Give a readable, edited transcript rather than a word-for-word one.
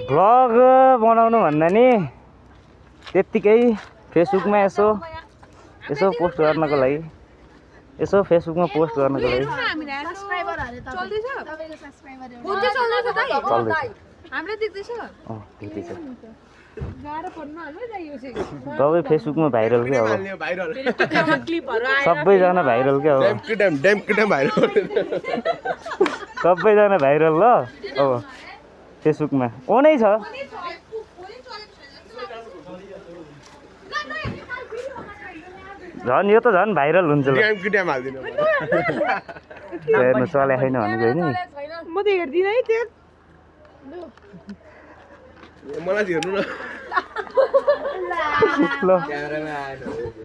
vlog बनाउनु भन्दा नि त्यतिकै फेसबुकमा यसो पोस्ट गर्नको लागि फेसबुकमा पोस्ट गर्नको लागि तपाईँ फेसबुकमा भाइरल क्या अब सबैजना भाइरल क्या अब सबैजना भाइरल ल अब फेसबुकमा ओनै छ झन् यो त झन् भाइरल हुन्छ हेर्नु चल्या छैन भनेको होइन म त हेर्दिनँ है त्यो मलाई हेर्नु न ल